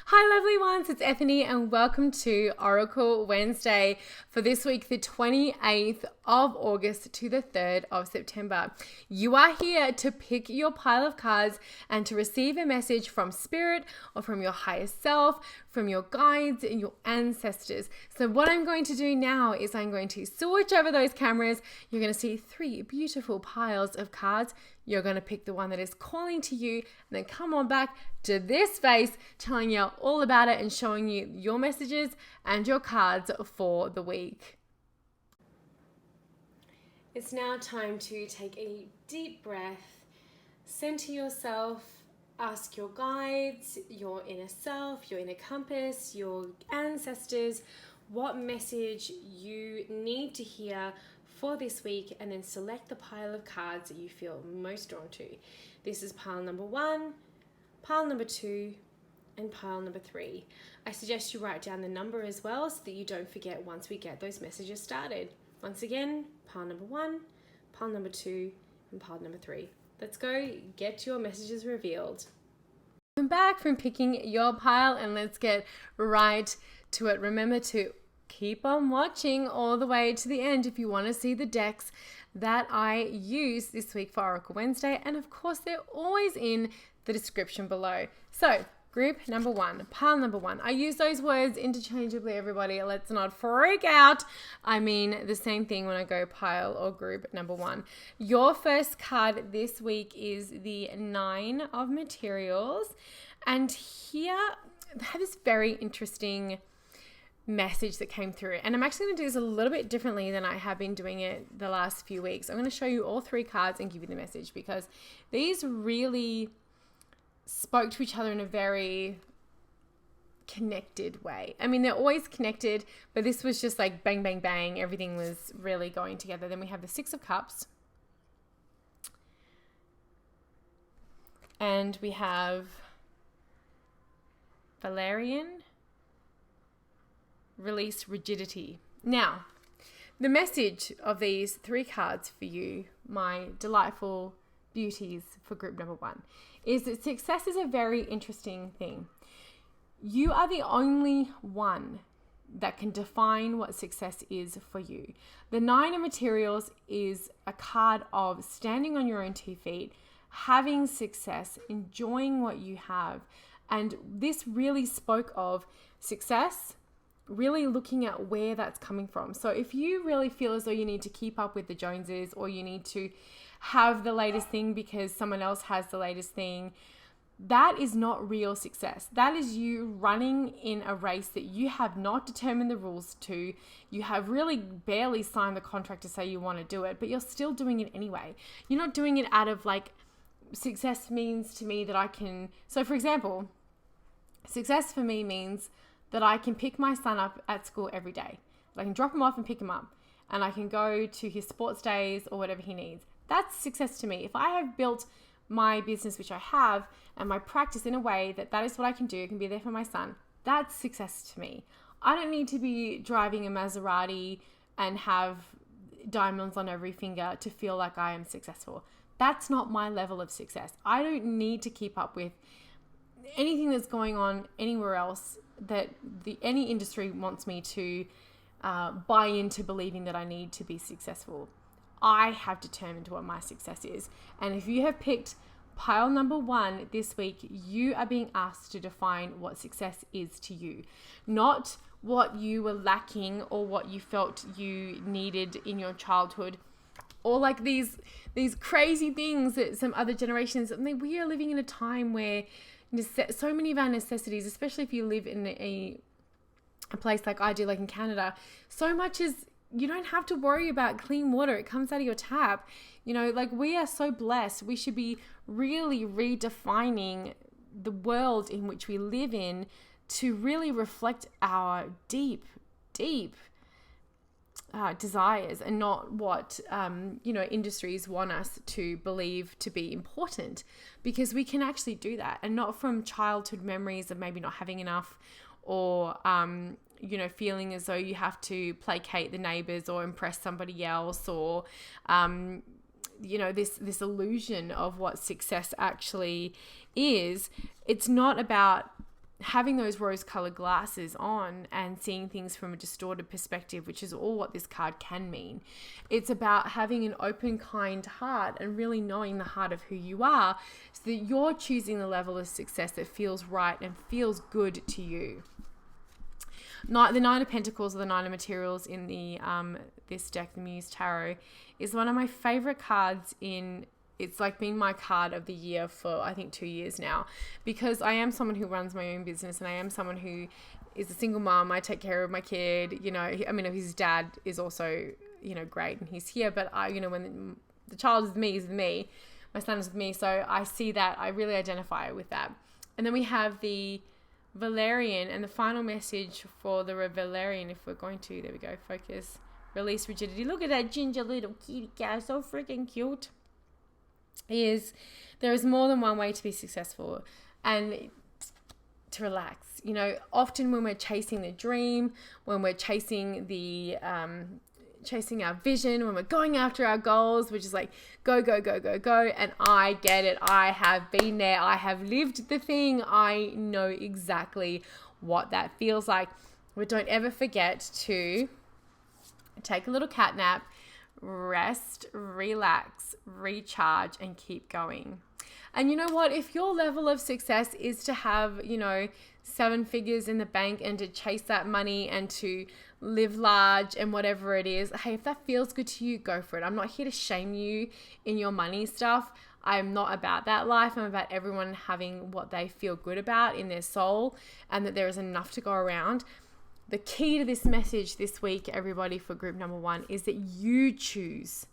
Hi lovely ones, it's Ethony and welcome to Oracle Wednesday for this week, the 28th of August to the 3rd of September. You are here to pick your pile of cards and to receive a message from Spirit or from your higher self, from your guides and your ancestors. So what I'm going to do now is I'm going to switch over those cameras. You're going to see three beautiful piles of cards. You're going to pick the one that is calling to you and then come on back to this space telling you all about it and showing you your messages and your cards for the week. It's now time to take a deep breath, center yourself, ask your guides, your inner self, your inner compass, your ancestors, what message you need to hear for this week, and then select the pile of cards that you feel most drawn to. This is pile number 1, pile number 2, and pile number 3. I suggest you write down the number as well so that you don't forget once we get those messages started. Once again, pile number 1, pile number 2, and pile number 3. Let's go get your messages revealed. I'm back from picking your pile and let's get right to it. Remember to keep on watching all the way to the end if you want to see the decks that I use this week for Oracle Wednesday, and of course they're always in the description below. So group number 1, pile number 1. I use those words interchangeably, everybody. Let's not freak out. I mean the same thing when I go pile or group number 1. Your first card this week is the 9 of Materials, and here I have this very interesting message that came through, and I'm actually going to do this a little bit differently than I have been doing it the last few weeks. I'm going to show you all 3 cards and give you the message because these really spoke to each other in a very connected way. I mean, they're always connected, but this was just like bang, bang, bang. Everything was really going together. Then we have the 6 of Cups, and we have Valerian, release rigidity. Now, the message of these 3 cards for you, my delightful beauties for group number 1, is that success is a very interesting thing. You are the only one that can define what success is for you. The 9 of Materials is a card of standing on your own 2 feet, having success, enjoying what you have. And this really spoke of success, really looking at where that's coming from. So if you really feel as though you need to keep up with the Joneses, or you need to have the latest thing because someone else has the latest thing, that is not real success. That is you running in a race that you have not determined the rules to. You have really barely signed the contract to say you want to do it, but you're still doing it anyway. You're not doing it out of like, success means to me that I can, so for example, success for me means that I can pick my son up at school every day. I can drop him off and pick him up, and I can go to his sports days or whatever he needs. That's success to me. If I have built my business, which I have, and my practice in a way that that is what I can do, I can be there for my son, that's success to me. I don't need to be driving a Maserati and have diamonds on every finger to feel like I am successful. That's not my level of success. I don't need to keep up with anything that's going on anywhere else that any industry wants me to buy into believing that I need to be successful. I have determined what my success is. And if you have picked pile number 1 this week, you are being asked to define what success is to you, not what you were lacking or what you felt you needed in your childhood, or like these crazy things that some other generations. I mean, we are living in a time where so many of our necessities, especially if you live in a place like I do, like in Canada, so much is, you don't have to worry about clean water. It comes out of your tap. You know, like, we are so blessed. We should be really redefining the world in which we live in to really reflect our deep desires, and not what industries want us to believe to be important, because we can actually do that, and not from childhood memories of maybe not having enough, or feeling as though you have to placate the neighbors or impress somebody else, or this illusion of what success actually is. It's not about having those rose-colored glasses on and seeing things from a distorted perspective, which is all what this card can mean. It's about having an open, kind heart and really knowing the heart of who you are so that you're choosing the level of success that feels right and feels good to you. The Nine of Pentacles, or the Nine of Materials in the this deck, the Muse Tarot, is one of my favorite cards in. It's like been my card of the year for, I think, 2 years now, because I am someone who runs my own business and I am someone who is a single mom. I take care of my kid, you know, I mean, his dad is also, you know, great and he's here, but I, you know, when the child is with me, my son is with me. So I see that, I really identify with that. And then we have the Valerian, and the final message for the Valerian, if we're going to, there we go, focus, release rigidity. Look at that ginger little kitty cat, so freaking cute. Is there is more than one way to be successful and to relax. You know, often when we're chasing the dream, when we're chasing the chasing our vision, when we're going after our goals, which is like go, and I get it. I have been there. I have lived the thing. I know exactly what that feels like. But don't ever forget to take a little cat nap, rest, relax, recharge, and keep going. And you know what? If your level of success is to have, you know, 7 figures in the bank and to chase that money and to live large and whatever it is, hey, if that feels good to you, go for it. I'm not here to shame you in your money stuff. I'm not about that life. I'm about everyone having what they feel good about in their soul and that there is enough to go around. The key to this message this week, everybody, for group number 1 is that you choose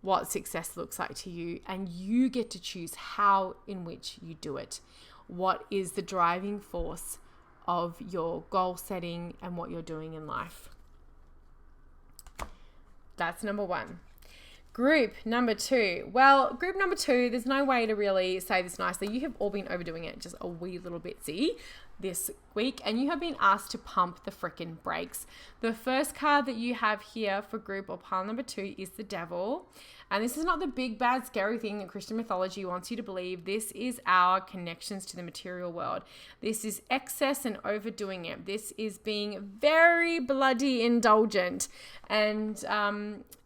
what success looks like to you, and you get to choose how in which you do it. What is the driving force of your goal setting and what you're doing in life? That's number 1. Group number 2. Well, group number 2, there's no way to really say this nicely. You have all been overdoing it just a wee little bitsy this week, and you have been asked to pump the frickin' brakes. The first card that you have here for group or pile number 2 is the Devil. And this is not the big, bad, scary thing that Christian mythology wants you to believe. This is our connections to the material world. This is excess and overdoing it. This is being very bloody indulgent. And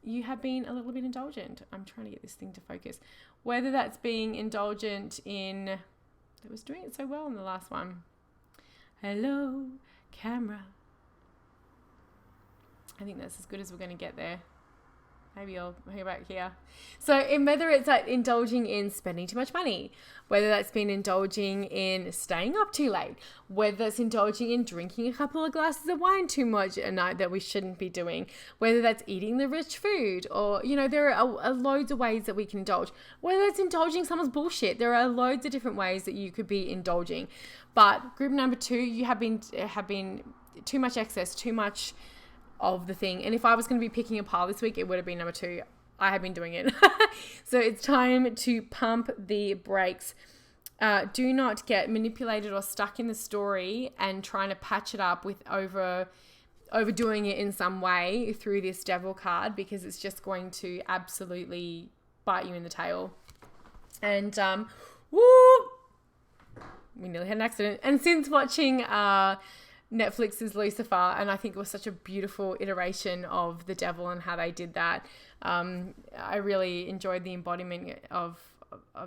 you have been a little bit indulgent. I'm trying to get this thing to focus. Whether that's being indulgent in... It was doing it so well in the last one. Hello, camera. I think that's as good as we're going to get there. Maybe I'll hear back here. So whether it's like indulging in spending too much money, whether that's been indulging in staying up too late, whether it's indulging in drinking a couple of glasses of wine too much at night that we shouldn't be doing, whether that's eating the rich food, or, you know, there are loads of ways that we can indulge. Whether it's indulging someone's bullshit, there are loads of different ways that you could be indulging. But group number 2, you have been too much excess, too much of the thing. And if I was going to be picking a pile this week, it would have been number 2. I have been doing it. So it's time to pump the brakes. Do not get manipulated or stuck in the story and trying to patch it up with overdoing it in some way through this Devil card, because it's just going to absolutely bite you in the tail. And we nearly had an accident. And since watching Netflix's Lucifer, and I think it was such a beautiful iteration of the Devil and how they did that. I really enjoyed the embodiment of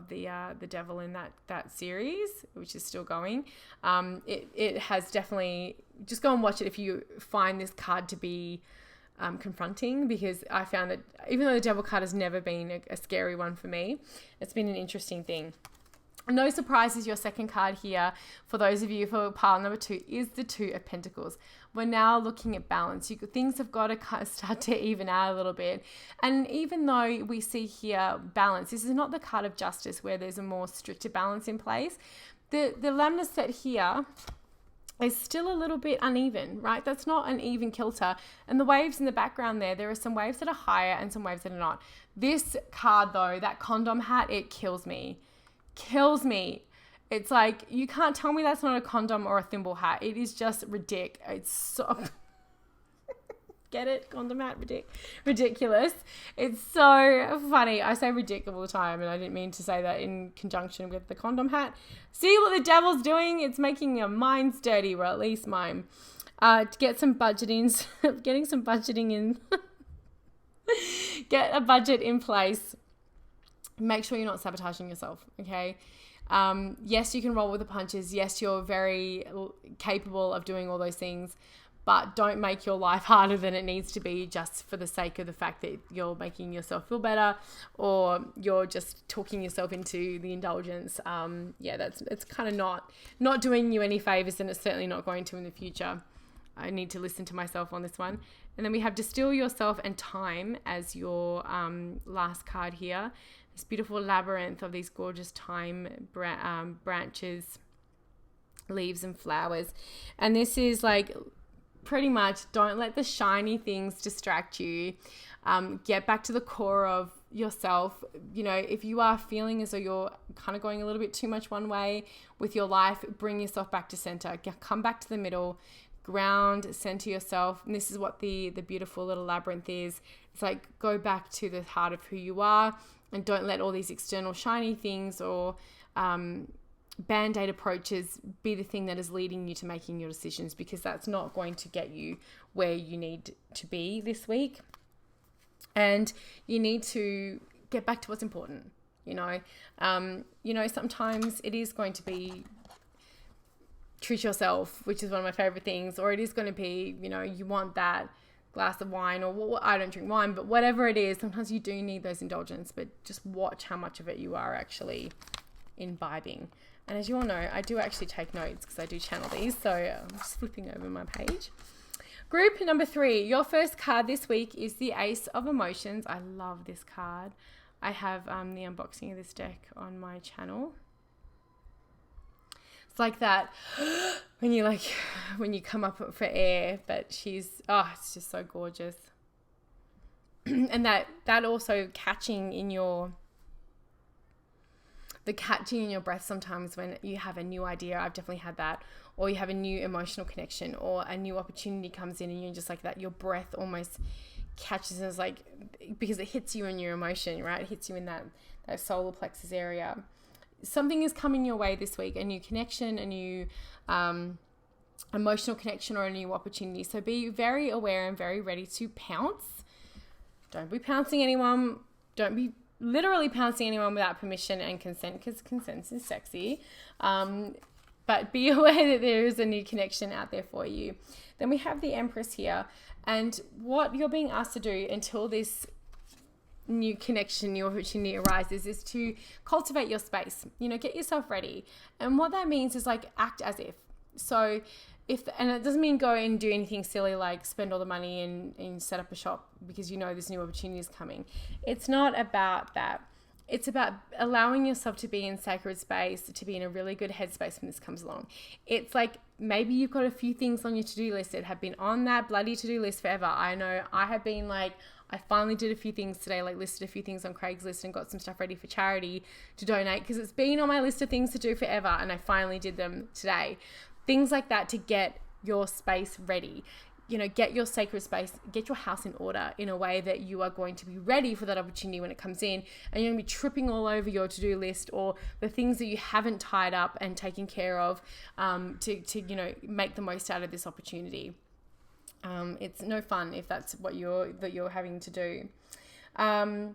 the Devil in that series, which is still going. It has definitely, just go and watch it if you find this card to be confronting, because I found that even though the Devil card has never been a scary one for me, it's been an interesting thing. No surprises, your second card here, for those of you for pile number 2, is the 2 of Pentacles. We're now looking at balance. Things have got to kind of start to even out a little bit. And even though we see here balance, this is not the card of justice where there's a more stricter balance in place. The lamina set here is still a little bit uneven, right? That's not an even kilter. And the waves in the background there are some waves that are higher and some waves that are not. This card though, that condom hat, it kills me. It's like, you can't tell me that's not a condom or a thimble hat. It is just ridiculous. It's so Get it? Condom hat, ridiculous. It's so funny. I say ridiculous all the time, and I didn't mean to say that in conjunction with the condom hat. See what the devil's doing? It's making your minds dirty, or at least mine. To get some budgeting, getting some budgeting in. Get a budget in place. Make sure you're not sabotaging yourself, okay? Yes, you can roll with the punches. Yes, you're very capable of doing all those things, but don't make your life harder than it needs to be just for the sake of the fact that you're making yourself feel better, or you're just talking yourself into the indulgence. It's kind of not doing you any favors, and it's certainly not going to in the future. I need to listen to myself on this one. And then we have distill yourself and time as your last card here. This beautiful labyrinth of these gorgeous thyme branches, leaves and flowers. And this is like pretty much, don't let the shiny things distract you. Get back to the core of yourself. You know, if you are feeling as though you're kind of going a little bit too much one way with your life, bring yourself back to center. Come back to the middle. Ground, center yourself. And this is what the beautiful little labyrinth is. It's like, go back to the heart of who you are, and don't let all these external shiny things or band-aid approaches be the thing that is leading you to making your decisions, because that's not going to get you where you need to be this week. And you need to get back to what's important. Sometimes it is going to be treat yourself, which is one of my favorite things, or it is going to be, you want that glass of wine, or I don't drink wine, but whatever it is, sometimes you do need those indulgences, but just watch how much of it you are actually imbibing. And as you all know, I do actually take notes because I do channel these, so I'm just flipping over my page. Group number 3, your first card this week is the Ace of Emotions. I love this card. I have the unboxing of this deck on my channel. It's like that when you come up for air, but it's just so gorgeous. And that also catching in your breath sometimes when you have a new idea. I've definitely had that. Or you have a new emotional connection, or a new opportunity comes in and you're just like that. Your breath almost catches, and it's like, because it hits you in your emotion, right? It hits you in that solar plexus area. Something is coming your way this week, a new connection, a new emotional connection, or a new opportunity. So be very aware and very ready to pounce. Don't be pouncing anyone. Don't be literally pouncing anyone without permission and consent, because consent is sexy. But be aware that there is a new connection out there for you. Then we have the Empress here. And what you're being asked to do until this new connection, new opportunity arises, is to cultivate your space. Get yourself ready. And what that means is like act as if. So and it doesn't mean go and do anything silly like spend all the money and set up a shop because this new opportunity is coming. It's not about that. It's about allowing yourself to be in sacred space, to be in a really good headspace when this comes along. It's like maybe you've got a few things on your to-do list that have been on that bloody to-do list forever. I know I have been like, I finally did a few things today, like listed a few things on Craigslist and got some stuff ready for charity to donate, because it's been on my list of things to do forever, and I finally did them today. Things like that to get your space ready. Get your sacred space, get your house in order in a way that you are going to be ready for that opportunity when it comes in, and you're going to be tripping all over your to-do list or the things that you haven't tied up and taken care of to make the most out of this opportunity. It's no fun if that's what you're having to do. And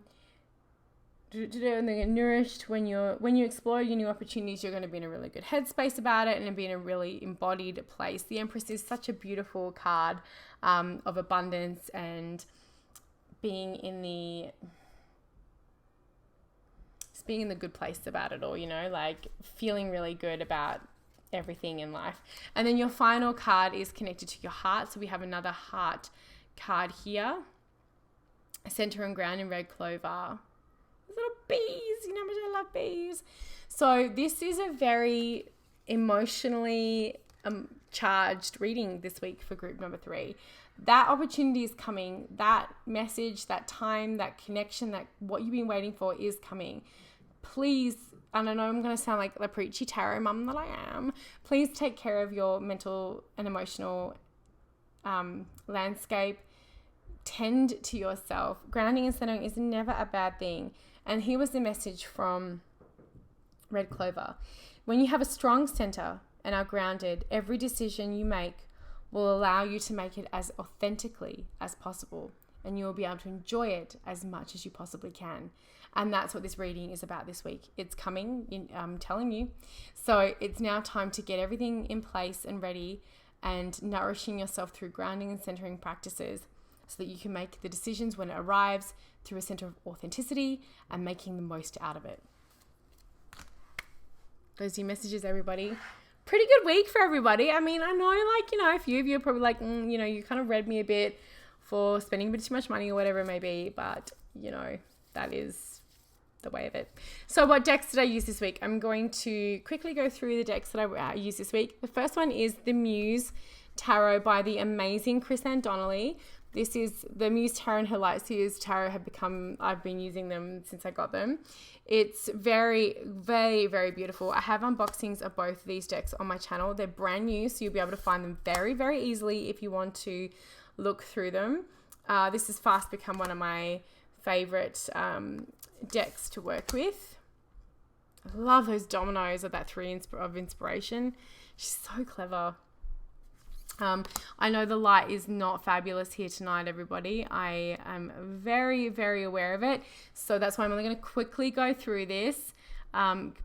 then nourished, when you explore your new opportunities, you're going to be in a really good headspace about it and be in a really embodied place. The Empress is such a beautiful card of abundance and being in the good place about it all, like feeling really good about everything in life. And then your final card is connected to your heart. So we have another heart card here, center and ground in red clover. Little bees, how much I love bees. So this is a very emotionally charged reading this week for group number 3. That opportunity is coming. That message, that time, that connection, that what you've been waiting for is coming. Please, and I know I'm going to sound like the preachy tarot mum that I am, please take care of your mental and emotional landscape. tend to yourself. Grounding and centering is never a bad thing. And here was the message from Red Clover. When you have a strong center and are grounded, every decision you make will allow you to make it as authentically as possible, and you will be able to enjoy it as much as you possibly can. And that's what this reading is about this week. It's coming, I'm telling you. So it's now time to get everything in place and ready, and nourishing yourself through grounding and centering practices so that you can make the decisions when it arrives through a center of authenticity and making the most out of it. Those are your messages, everybody. Pretty good week for everybody. I mean, I know, a few of you are probably like, you kind of read me a bit for spending a bit too much money or whatever it may be, but, that is the way of it. So what decks did I use this week? I'm going to quickly go through the decks that I used this week. The first one is the Muse Tarot by the amazing Chris-Anne Donnelly. This is the Muse Tarot and her Light Seers Tarot I've been using them since I got them. It's very, very, very beautiful. I have unboxings of both of these decks on my channel. They're brand new, so you'll be able to find them very, very easily if you want to look through them. This has fast become one of my favorite decks to work with. I love those dominoes of that 3 of inspiration. She's so clever. I know the light is not fabulous here tonight, everybody. I am very, very aware of it. So that's why I'm only going to quickly go through this.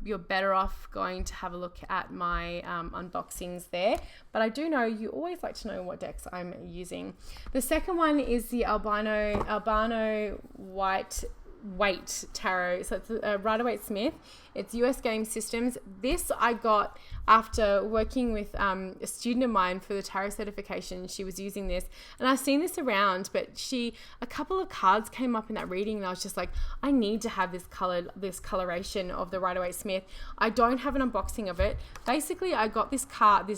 You're better off going to have a look at my unboxings there. But I do know you always like to know what decks I'm using. The second one is the Albano White Weight Tarot. So it's Rider-Waite-Smith. It's US Game Systems. This I got after working with a student of mine for the tarot certification. She was using this, and I've seen this around, but a couple of cards came up in that reading, and I was just like, I need to have this coloration of the Rider-Waite-Smith. I don't have an unboxing of it. Basically, I got this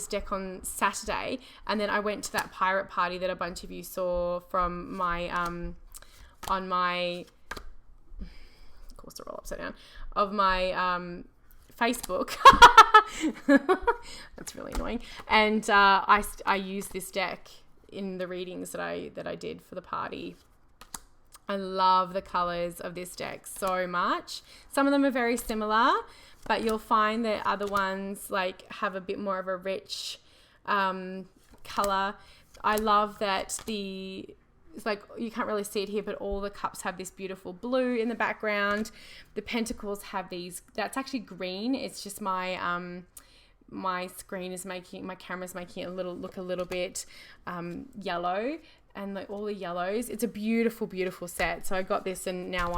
deck on Saturday, and then I went to that pirate party that a bunch of you saw from my on my to roll upside down of my Facebook. That's really annoying. And I used this deck in the readings that I did for the party. I love the colors of this deck so much. Some of them are very similar, but you'll find that other ones have a bit more of a rich color. I love that it's you can't really see it here, but all the cups have this beautiful blue in the background. The pentacles have these, that's actually green. It's just my camera's making it look a little bit yellow, and all the yellows. It's a beautiful, beautiful set. So I got this, and now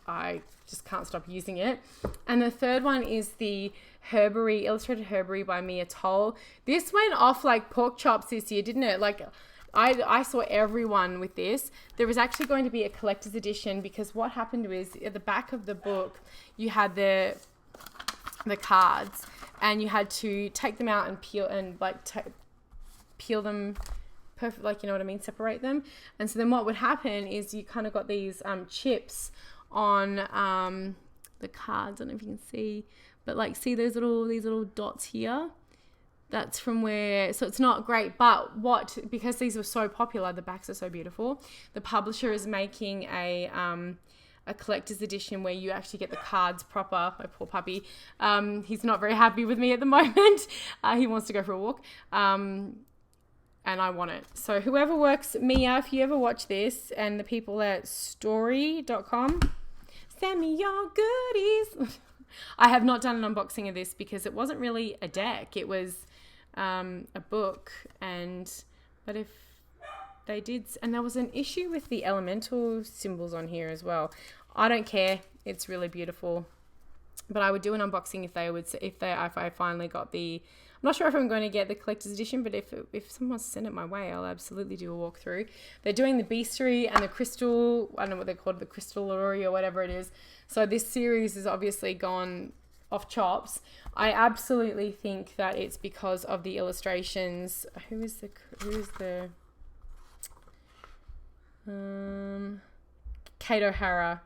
I just can't stop using it. And the third one is the Illustrated Herbery by Mia Toll. This went off like pork chops this year, didn't it? I saw everyone with this. There was actually going to be a collector's edition, because what happened was at the back of the book, you had the cards, and you had to take them out and peel them perfect, you know what I mean? Separate them. And so then what would happen is you kind of got these chips on the cards. I don't know if you can see, but see these little dots here? That's from where, so it's not great, but because these were so popular, the backs are so beautiful, the publisher is making a collector's edition where you actually get the cards proper. My poor puppy. He's not very happy with me at the moment. He wants to go for a walk. And I want it. So whoever works, Mia, if you ever watch this, and the people at story.com, send me your goodies. I have not done an unboxing of this because it wasn't really a deck. It was a book, but if they did, and there was an issue with the elemental symbols on here as well. I don't care. It's really beautiful, but I would do an unboxing if I finally got the. I'm not sure if I'm going to get the collector's edition, but if someone wants to send it my way, I'll absolutely do a walkthrough. They're doing the Beastery and the Crystal. I don't know what they're called, the Crystal Lorry or whatever it is. So this series has obviously gone off chops. I absolutely think that it's because of the illustrations. Who is the Kate O'Hara.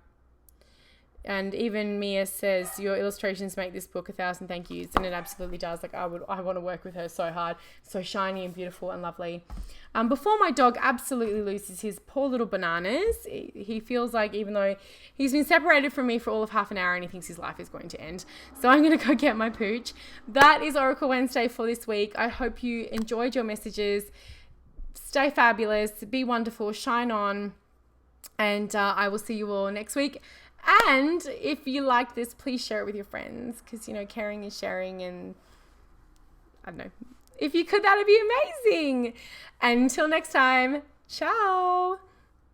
And even Mia says, your illustrations make this book 1,000 thank yous. And it absolutely does. Like, I want to work with her so hard. So shiny and beautiful and lovely. Before my dog absolutely loses his poor little bananas, he feels like, even though he's been separated from me for all of half an hour and he thinks his life is going to end. So I'm going to go get my pooch. That is Oracle Wednesday for this week. I hope you enjoyed your messages. Stay fabulous. Be wonderful. Shine on. And I will see you all next week. And if you like this, please share it with your friends, because, caring is sharing, and I don't know. If you could, that'd be amazing. Until next time, ciao.